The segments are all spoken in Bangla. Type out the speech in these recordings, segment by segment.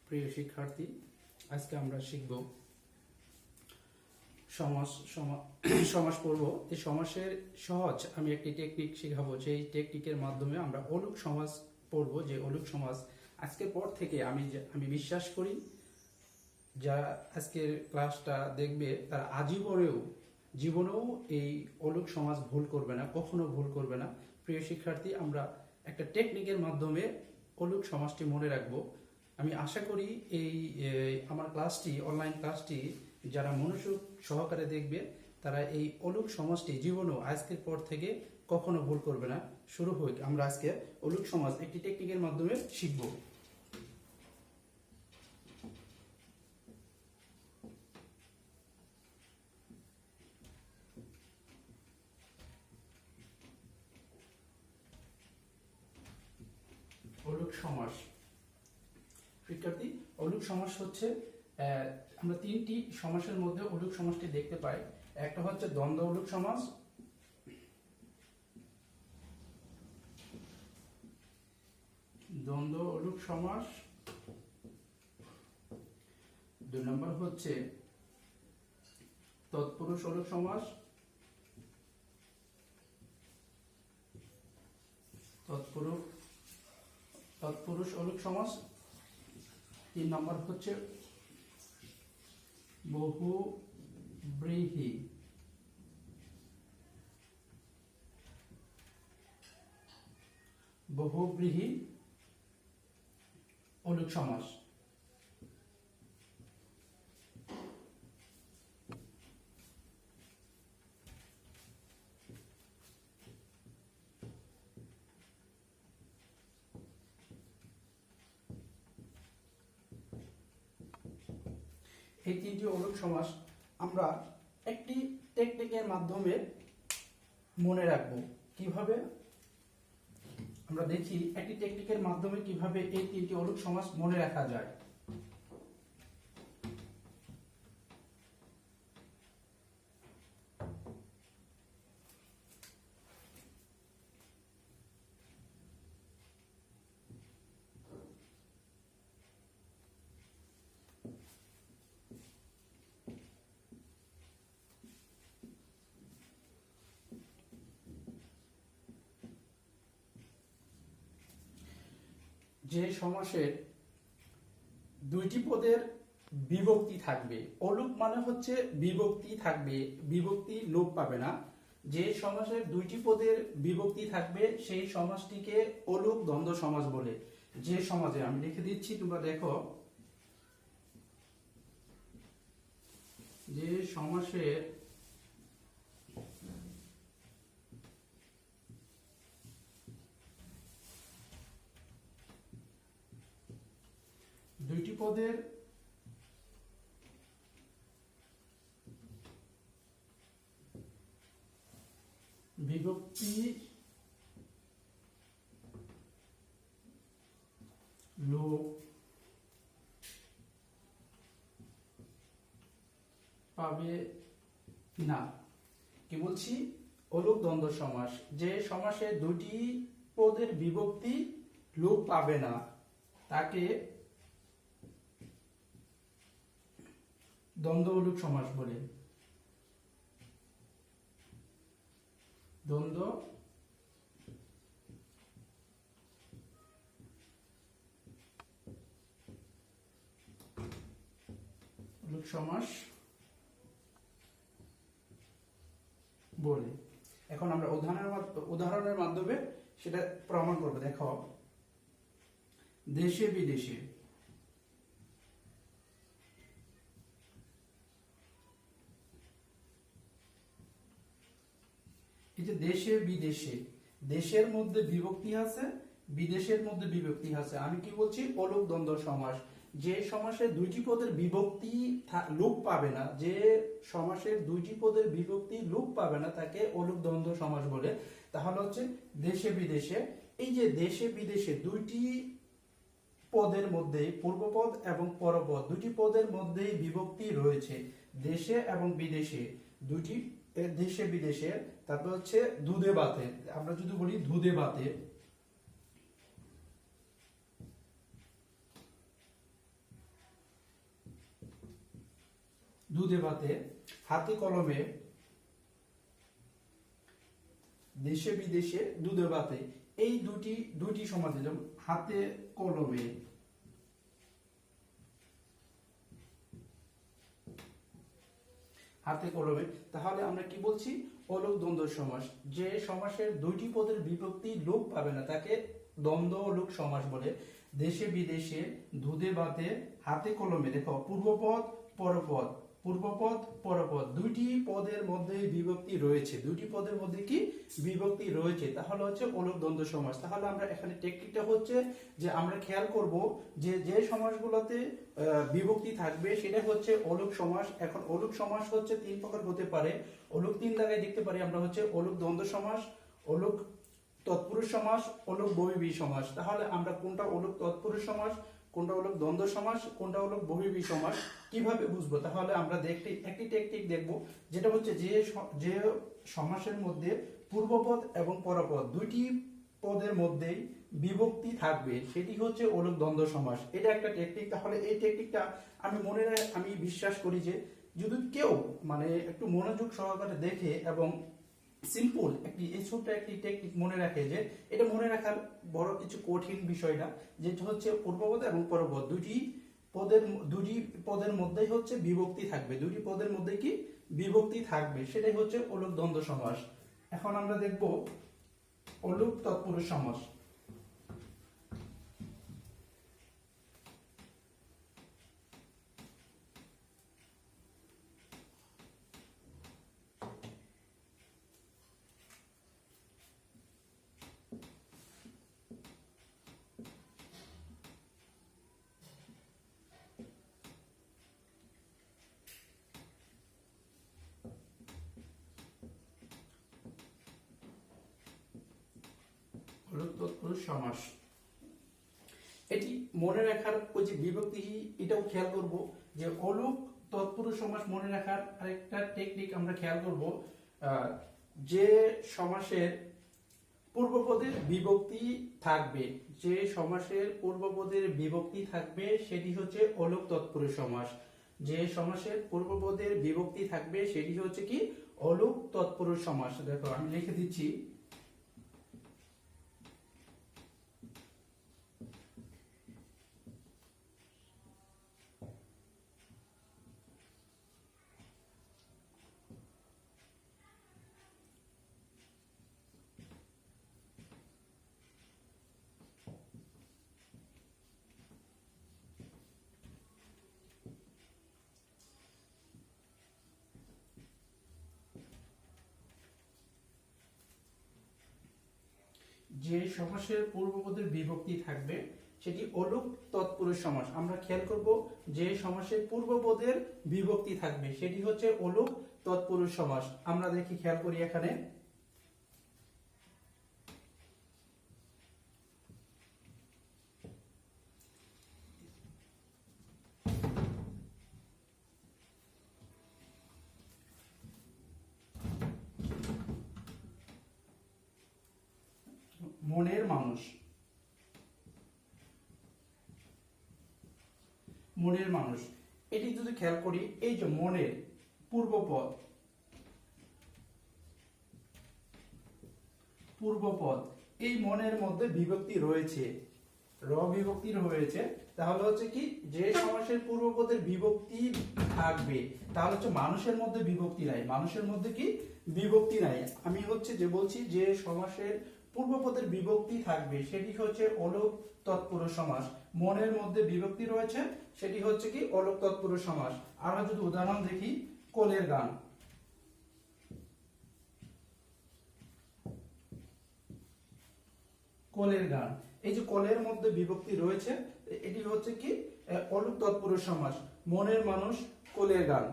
প্রিয় শিক্ষার্থী, আজকে আমরা শিখব সমাস সমাস পড়ব। এই সমাসের সহজ আমি একটি টেকনিক শেখাবো, যেই টেকনিকের মাধ্যমে আমরা অলুক সমাস পড়ব। যে অলুক সমাস আজকের পর থেকে আমি বিশ্বাস করি যারা আজকের ক্লাসটা দেখবে তারা জীবনেও এই অলুক সমাস ভুল করবে না, কখনো ভুল করবে না। প্রিয় শিক্ষার্থী, আমরা একটা টেকনিকের মাধ্যমে অলুক সমাসটি মনে রাখবো। আমি আশা করি এই আমার ক্লাসটি, অনলাইন ক্লাসটি যারা মনোযোগ সহকারে দেখবে তারা এই অলুক সমাসটি জীবনেও আজকের পর থেকে কখনো ভুল করবে না। শুরু হোক, আমরা আজকে অলুক সমাস একটি টেকনিকের মাধ্যমে শিখব। অলুক সমাস শিক্ষার্থী, অলুক সমাস হচ্ছে আমরা তিনটি সমাসের মধ্যে অলুক সমাসটি দেখতে পাই। একটা হচ্ছে দ্বন্দ্ব অলুক সমাস, দ্বন্দ্ব অলুক সমাস। 2 নম্বর হচ্ছে তৎপুরুষ অলুক সমাস, তৎপুরুষ অলুক সমাস। 3 নম্বর হচ্ছে বহুব্রীহি অলুক সমাস। এই তিনটি অলুক সমাস আমরা একটি টেকনিকের মাধ্যমে মনে রাখব। কিভাবে আমরা দেখি একটি টেকনিকের মাধ্যমে কিভাবে এই তিনটি অলুক সমাস মনে রাখা যায়। যে সমাসের দুইটি পদের বিভক্তি থাকবে, অলুক মানে হচ্ছে বিভক্তি থাকবে, বিভক্তি লোপ পাবে না। যে সমাসের দুইটি পদের বিভক্তি থাকবে সেই সমাসটিকে অলুক দ্বন্দ্ব সমাস বলে। যে সমাজে আমি লিখে দিচ্ছি, তোমরা দেখো, যে সমাসের দুইটি পদের বিভক্তি লোপ পাবে না। কি বলছি? অলুক দ্বন্দ্ব সমাস। যে সমাসে দুটি পদের বিভক্তি লোপ পাবে না তাকে দ্বন্দ্ব অলুক সমাস বলে। দ্বন্দ্ব অলুক সমাস বলে। এখন আমরা উদাহরণের মাধ্যমে সেটা প্রমাণ করব। দেখো, দেশে বিদেশে, এই যে দেশে বিদেশে, দেশের মধ্যে বিভক্তি আছে, বিদেশের মধ্যে বিভক্তি আছে। আমি কি বলছি? অলুক দ্বন্দ্ব সমাস। যে সমাসের দুইটি পদের বিভক্তি লোপ পাবে না, যে সমাসের দুইটি পদের বিভক্তি লোপ পাবে না তাকে অলুক দ্বন্দ্ব সমাস বলে। তাহলে হচ্ছে দেশে বিদেশে, এই যে দেশে বিদেশে দুইটি পদের মধ্যে, পূর্বপদ এবং পরপদ দুইটি পদের মধ্যে বিভক্তি রয়েছে। দেশে এবং বিদেশে দুইটি, দেশে বিদেশে। তারপর হচ্ছে দুধে ভাতে, আমরা যদি বলি দুধে ভাতে, দুধে ভাতে, হাতে কলমে, দেশে বিদেশে, দুধে ভাতে, এই দুটি সমাজে, যেমন হাতে কলমে, হাতে কলমে, তাহলে আমরা কি বলছি? অলোক দ্বন্দ্ব সমাস। যে সমাসের দুইটি পদের বিভক্তি লোপ পাবে না তাকে দ্বন্দ্ব অলোক সমাস বলে। দেশে বিদেশে, দুধে ভাতে, হাতে কলমে, দেখো পূর্বপদ পরপদ, পূর্বপদ পরপদ, দুইটি পদের মধ্যে বিভক্তি রয়েছে, দুইটি পদের মধ্যে কি বিভক্তি রয়েছে, তাহলে হচ্ছে অলোক দ্বন্দ্ব সমাস। তাহলে আমরা এখানে টেকনিকটা হচ্ছে যে আমরা খেয়াল করব যে যে সমাসগুলোতে বিভক্তি থাকবে সেটা হচ্ছে অলোক সমাস। এখন অলোক সমাস হচ্ছে তিন প্রকার হতে পারে, অলোক তিন জায়গায় দেখতে পারি আমরা, হচ্ছে অলোক দ্বন্দ্ব সমাস, অলোক তৎপুরুষ সমাস, অলোক বহুব্রীহি সমাস। তাহলে আমরা কোনটা অলোক তৎপুরুষ সমাস, কোনটা অলোক দ্বন্দ্ব সমাস, কোনটা অলোক বহুব্রীহি সমাস কিভাবে বুঝবো? তাহলে আমরা একটি টেকনিক দেখব, যেটা হচ্ছে যে সমাসের মধ্যে পূর্বপদ এবং পরপদ দুইটি পদের মধ্যেই বিভক্তি থাকবে সেটি হচ্ছে অলোক দ্বন্দ্ব সমাস। এটা একটা টেকনিক। তাহলে এই টেকনিকটা আমি বিশ্বাস করি যে যদি কেউ মানে একটু মনোযোগ সহকারে দেখে এবং সিম্পল এই ছোট্ট একটি টেকনিক মনে রাখে, যে এটা মনে রাখার বড় কিছু কঠিন বিষয় না, যেটা হচ্ছে পূর্বপদ এবং পরপদ দুটি পদের মধ্যেই হচ্ছে বিভক্তি থাকবে, দুটি পদের মধ্যে কি বিভক্তি থাকবে, সেটাই হচ্ছে অলোক দ্বন্দ্ব সমাস। এখন আমরা দেখব অলোক তৎপুরুষ সমাস। অলোক তৎপুরুষ সমাস, এটি মনে রাখার ওই যে বিভক্তি, এটাও খেয়াল করব যে অলোক তৎপুরুষ সমাস মনে রাখার আরেকটা টেকনিক আমরা খেয়াল করব, যে সমাসের পূর্বপদের বিভক্তি থাকবে, যে সমাসের পূর্বপদের বিভক্তি থাকবে সেটি হচ্ছে অলোক তৎপুরুষ সমাস। যে সমাসের পূর্বপদের বিভক্তি থাকবে সেটি হচ্ছে কি অলোক তৎপুরুষ সমাস। দেখো আমি লিখে দিচ্ছি, যে সমাসের পূর্বপদের বিভক্তি থাকবে সেটি অলোক তৎপুরুষ সমাস। আমরা খেয়াল করব যে সমাসের পূর্বপদের বিভক্তি থাকবে সেটি হচ্ছে অলোক তৎপুরুষ সমাস। আমরা দেখি, খেয়াল করি এখানে, মনের মানুষ, মনের মানুষ, এটি যদি খেয়াল করি, এই যে মনের পূর্বপদ, এই মনের মধ্যে বিভক্তি রয়েছে, বিভক্তি রয়েছে, তাহলে হচ্ছে কি যে সমাসের পূর্বপদের বিভক্তি থাকবে, তাহলে হচ্ছে মানুষের মধ্যে বিভক্তি নাই, মানুষের মধ্যে কি বিভক্তি নাই। আমি হচ্ছে যে বলছি যে সমাসের পূর্বপদের বিভক্তি থাকবে সেটি হচ্ছে অলোক তৎপুরুষ সমাস। মনের মধ্যে বিভক্তি রয়েছে সেটি হচ্ছে কি অলোক তৎপুরুষ সমাস। আমরা যদি উদাহরণ দেখি, কোলের গান, কোলের গান, এই যে কোলের মধ্যে বিভক্তি রয়েছে এটি হচ্ছে কি অলোক তৎপুরুষ সমাস। মনের মানুষ, কোলের গান,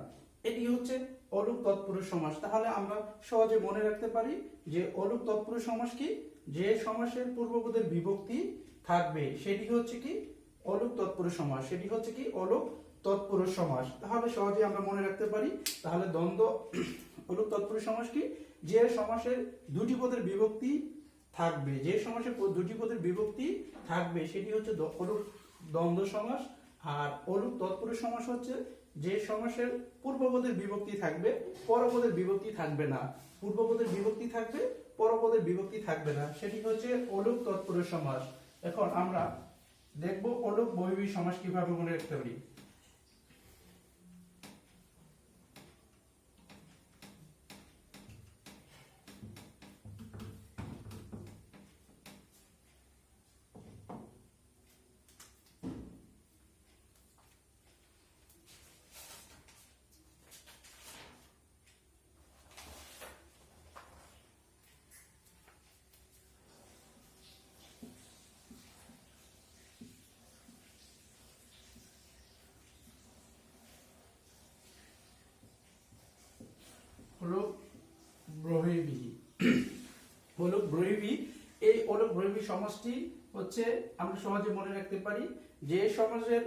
এটি হচ্ছে অলোক তৎপুরুষ সমাস। তাহলে আমরা সহজে মনে রাখতে পারি যে অলোক তৎপুরুষ সমাস কি, যে সমাসের পূর্বপদের বিভক্তি থাকবে সেটি হচ্ছে কি অলোক তৎপুরুষ সমাস, সেটি হচ্ছে কি অলোক তৎপুরুষ সমাস। তাহলে সহজে আমরা মনে রাখতে পারি। তাহলে দ্বন্দ্ব অলোক তৎপুরুষ সমাস কি, যে সমাসের দুটি পদের বিভক্তি থাকবে, যে সমাসে দুটি পদের বিভক্তি থাকবে সেটি হচ্ছে অলোক দ্বন্দ্ব সমাস। আর অলুক তৎপুরুষ সমাস হচ্ছে যে সমাসের পূর্বপদের বিভক্তি থাকবে, পরপদের বিভক্তি থাকবে না। পূর্বপদের বিভক্তি থাকবে, পরপদের বিভক্তি থাকবে না, সেটি হচ্ছে অলুক তৎপুরুষ সমাস। এখন আমরা দেখব অলুক বহির্বী সমাস কিভাবে মনে রাখতে পারি। অলুক বহির্বী, অলুক বহির্বী, এই অলুক বহির্বী সমাসটি হচ্ছে আমরা সহজে মনে রাখতে পারি যে সমাসের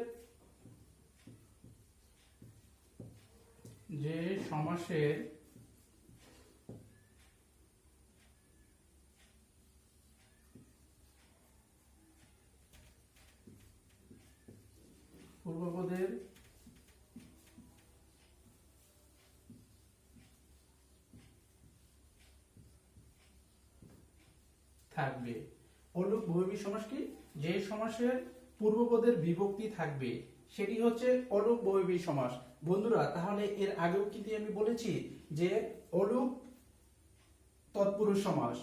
পূর্বপদের থাকবে। অলুক বহির্বী সমাস কি? যে সমাসের পূর্বপদের বিভক্তি থাকবে সেটি হচ্ছে অলুক বহির্বী সমাস। বন্ধুরা, তাহলে এর আগেও কিন্তু আমি বলেছি যে অলুক তৎপুরুষ সমাস,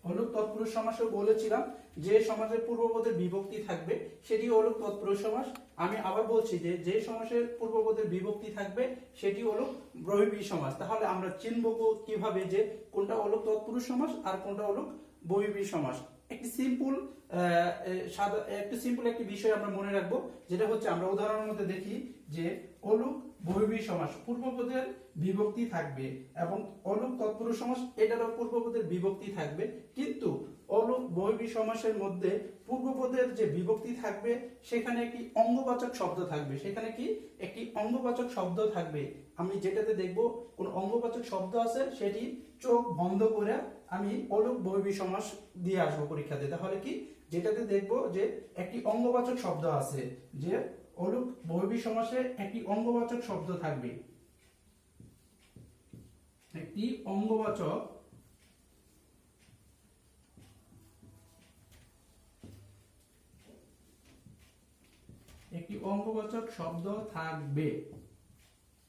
অলুক তৎপুরুষ সমাসে বলেছিলাম যে সমাসের পূর্বপদের বিভক্তি থাকবে সেটি অলুক তৎপুরুষ সমাস। আমি আবার বলছি যে যে সমাসের পূর্বপদের বিভক্তি থাকবে সেটি অলুক বহির্বী সমাস। তাহলে আমরা চিনব কিভাবে যে কোনটা অলুক তৎপুরুষ সমাস আর কোনটা অলুক বহির্বী সমাস। একটি সিম্পল একটি বিষয় আমরা মনে রাখবো, যেটা হচ্ছে আমরা উদাহরণের মধ্যে দেখি যে অলুক বহির্বী সমাস পূর্বপদের বিভক্তি থাকবে এবং অলুক তৎপুরুষ সমাস এটারও পূর্বপদের বিভক্তি থাকবে, কিন্তু অলুক বহির্বী সমাসের মধ্যে পূর্বপদের যে বিভক্তি থাকবে সেখানে একটি অঙ্গবাচক শব্দ থাকবে। সেখানে কি একটি অঙ্গবাচক শব্দ থাকবে। আমি যেটাতে দেখব কোন অঙ্গবাচক শব্দ আছে সেটি চোখ বন্ধ করে আমি অলুক বহির্বী সমাস দিয়ে আসবো পরীক্ষাতে। তাহলে কি যেটাতে দেখব যে একটি অঙ্গবাচক শব্দ আছে, যে অলুক বহির্বী সমাসে একটি অঙ্গবাচক শব্দ থাকবে, একটি অঙ্গবাচক শব্দ থাকবে।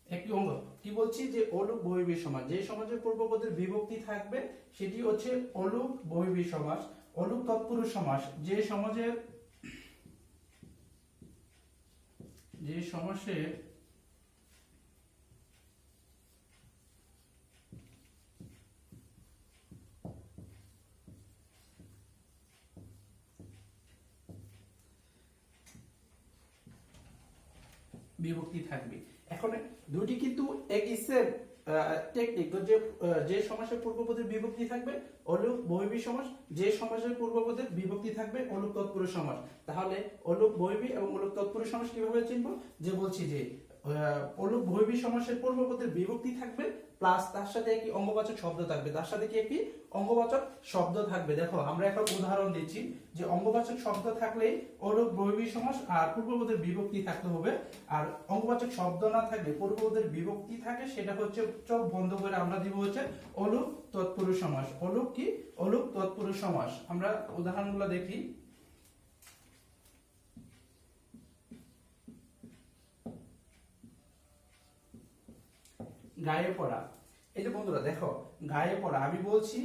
একটি অঙ্গ কি বলছি যে অলুক বহির্বী সমাস, যে সমাজের পূর্বপদের বিভক্তি থাকবে সেটি হচ্ছে অলুক বহির্বী সমাস। অলুক তৎপুরুষ সমাস, যে সমাজের বিভক্তি থাকবে। এখন দুটি কিন্তু একই সেম টেকনিক। তো যে সমাসের পূর্বপদের বিভক্তি থাকবে অলুক বহির্বী সমাস, যে সমাসের পূর্বপদের বিভক্তি থাকবে অলুক তৎপুরুষ সমাস। তাহলে অলুক বহির্বী এবং অলুক তৎপুরুষ সমাস কিভাবে চিনবো? যে বলছি যে অলুক বহির্বী সমাসের পূর্বপদের বিভক্তি থাকবে প্লাস তার সাথে একটি অঙ্গবাচক শব্দ থাকবে, তার সাথে কি একটি অঙ্গবাচক শব্দ থাকবে। দেখো আমরা একটা উদাহরণ দিচ্ছি যে অঙ্গবাচক শব্দ থাকলে অলুক বহির্বী সমাস আর পূর্বপদের বিভক্তি থাকতে হবে, আর অঙ্গবাচক শব্দ না থাকলে পূর্বপদের বিভক্তি থাকে সেটা হচ্ছে চোখ বন্ধ করে আমরা দিব হচ্ছে অলুক তৎপুরুষ সমাস। অলুক কি? অলুক তৎপুরুষ সমাস। আমরা উদাহরণগুলো দেখি। গায়ে পড়া। এই যে বন্ধুরা দেখো, গায়ে পড়া আমি বলছি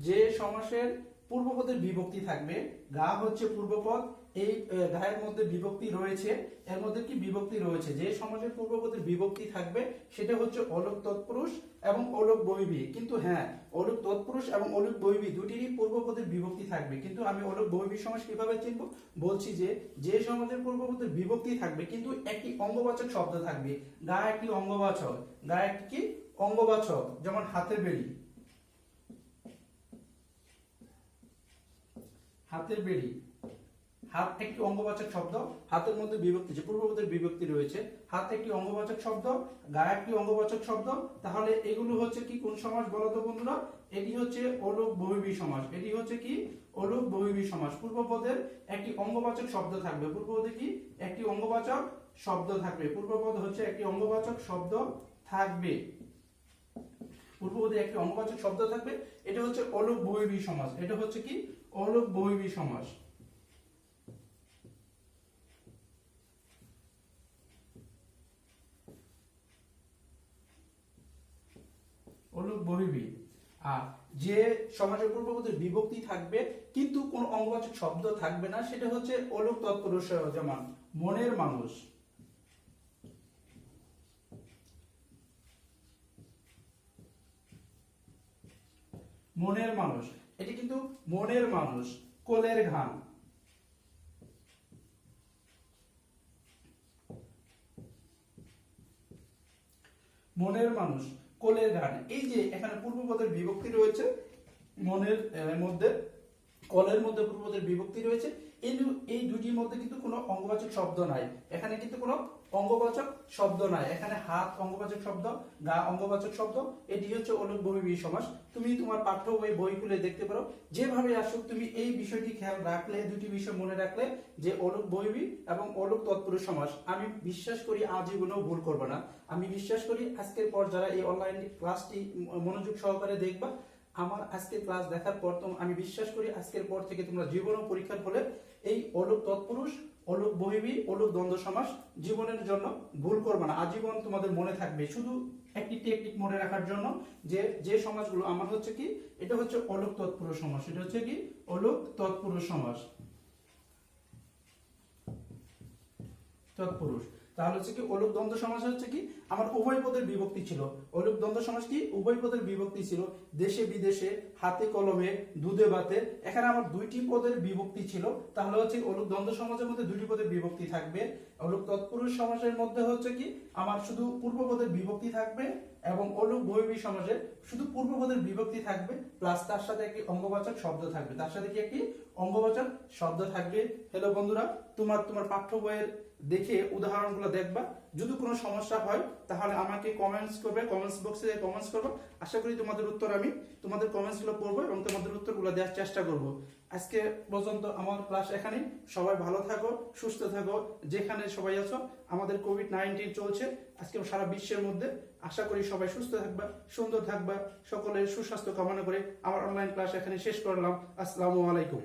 যে সমাসের পূর্বপদের বিভক্তি থাকবে, গা হচ্ছে পূর্বপদ, এই গায়ের মধ্যে বিভক্তি রয়েছে, এর মধ্যে কি বিভক্তি রয়েছে, যে সমাসের পূর্বপদের বিভক্তি থাকবে সেটা হচ্ছে অলুক তৎপুরুষ এবং অলুক বহির্বী। কিন্তু হ্যাঁ, অলুক তৎপুরুষ এবং অলুক বহির্বী দুটিরই পূর্বপদের বিভক্তি থাকবে, কিন্তু আমি অলুক বহির্বী সমাস কিভাবে চিনব? বলছি যে যে সমাসের পূর্বপদের বিভক্তি থাকবে কিন্তু একটি অঙ্গবাচক শব্দ থাকবে। গা একটি অঙ্গবাচক, গা একটি কি অঙ্গবাচক, যেমন হাতের বেড়ি, হাতের বেড়ি। হাত একটি অঙ্গবাচক শব্দ, হাতের মধ্যে বিভক্তি যে পূর্বপদের বিভক্তি রয়েছে, হাত একটি অঙ্গবাচক শব্দ, গা একটি অঙ্গবাচক শব্দ, তাহলে এগুলো হচ্ছে কি কোন সমাস বলো তো বন্ধুরা? এটি হচ্ছে অলোক বহুব্রীহি সমাস। এটি হচ্ছে কি অলোক বহুব্রীহি সমাস। পূর্বপদের একটি অঙ্গবাচক শব্দ থাকবে, পূর্বপদে কি একটি অঙ্গবাচক শব্দ থাকবে, পূর্বপদ হচ্ছে একটি অঙ্গবাচক শব্দ থাকবে, পূর্বপদে একটি অঙ্গবাচক শব্দ থাকবে। এটা হচ্ছে অলোক বহুব্রীহি সমাস। এটা হচ্ছে কি অলোক বহুব্রীহি সমাস। অলোক বহুব্রীহি। আর যে সমাসের পূর্বপদের বিভক্তি থাকবে কিন্তু কোন অঙ্গবাচক শব্দ থাকবে না, সেটা হচ্ছে অলোক তৎপুরুষ। যেমন মনের মানুষ, মনের মানুষ, এটি কিন্তু মনের মানুষ। কোলের ঘাম, মনের মানুষ, কোলের ঘান। এই যে এখানে পূর্বপদের বিভক্তি রয়েছে, মনের মধ্যে কলের মধ্যে পূর্বপদের বিভক্তি রয়েছে, এই দুটির মধ্যে কিন্তু কোনো অঙ্গবাচক শব্দ নাই। এখানে কিন্তু কোনো অঙ্গবাচক শব্দ নাই। এখানে হাত অঙ্গবাচক শব্দ, গা অঙ্গবাচক শব্দ। এটি হচ্ছে অলোক বহুব্রীহি সমাস। তুমি তোমার পাঠ্য বই খুলে দেখতে পারো, যেভাবে আসুক তুমি এই বিষয়টি খেয়াল রাখলে, দুটি বিষয় মনে রাখলে যে অলোক বহুব্রীহি এবং অলোক তৎপুরুষ সমাস, আমি বিশ্বাস করি আজীবনেও ভুল করবে না। আমি বিশ্বাস করি আজকের পর যারা এই অনলাইন ক্লাসটি মনোযোগ সহকারে দেখবা, আমার আজকের ক্লাস দেখার পর আমি বিশ্বাস করি আজকের পর থেকে তোমরা জীবন পরীক্ষার হলে এই অলোক তৎপুরুষ, অলোক বহুব্রীহি, অলোক দ্বন্দ্ব সমাস জীবনের জন্য ভুল করবে না, আজীবন তোমাদের মনে থাকবে। শুধু একটি টেকনিক মনে রাখার জন্য যে যে সমাসগুলো আমার হচ্ছে কি, এটা হচ্ছে অলোক তৎপুরুষ সমাস। এটা হচ্ছে কি অলোক তৎপুরুষ সমাস, তৎপুরুষ। তাহলে হচ্ছে কি অলোক দ্বন্দ্ব সমাস হচ্ছে কি আমার উভয় পদের বিভক্তি ছিল। অলোক দ্বন্দ্ব সমাস কি উভয় পদের বিভক্তি ছিল, দেশে বিদেশে, হাতে কলমে, দুধে ভাতে। এখানে আমার দুইটি পদের বিভক্তি ছিল, তাহলে হচ্ছে অলোক দ্বন্দ্ব সমাসের মধ্যে দুটি পদের বিভক্তি থাকবে। অলোক তৎপুরুষ সমাসের মধ্যে হচ্ছে কি আমার শুধু পূর্ব পদের বিভক্তি থাকবে, এবং অলোক বহুব্রীহি সমাসে শুধু পূর্ব পদের বিভক্তি থাকবে প্লাস তার সাথে একটি অঙ্গবাচক শব্দ থাকবে, তার সাথে কি একটি অঙ্গবাচক শব্দ থাকবে। হ্যালো বন্ধুরা, তোমার পাঠ্য বইয়ের দেখে উদাহরণগুলো দেখবা। যদি কোনো সমস্যা হয় তাহলে আমাকে কমেন্টস করবে, কমেন্টস বক্সে কমেন্টস করবে। আশা করি তোমাদের উত্তর আমি তোমাদের কমেন্টসগুলো পড়বো এবং তোমাদের উত্তরগুলো দেওয়ার চেষ্টা করব। আজকে পর্যন্ত আমার ক্লাস এখানেই। সবাই ভালো থাকো, সুস্থ থাকো, যেখানে সবাই আছো। আমাদের কোভিড-19 চলছে আজকে সারা বিশ্বের মধ্যে। আশা করি সবাই সুস্থ থাকবা, সুন্দর থাকবা। সকলের সুস্বাস্থ্য কামনা করে আমার অনলাইন ক্লাস এখানে শেষ করলাম। আসসালামু আলাইকুম।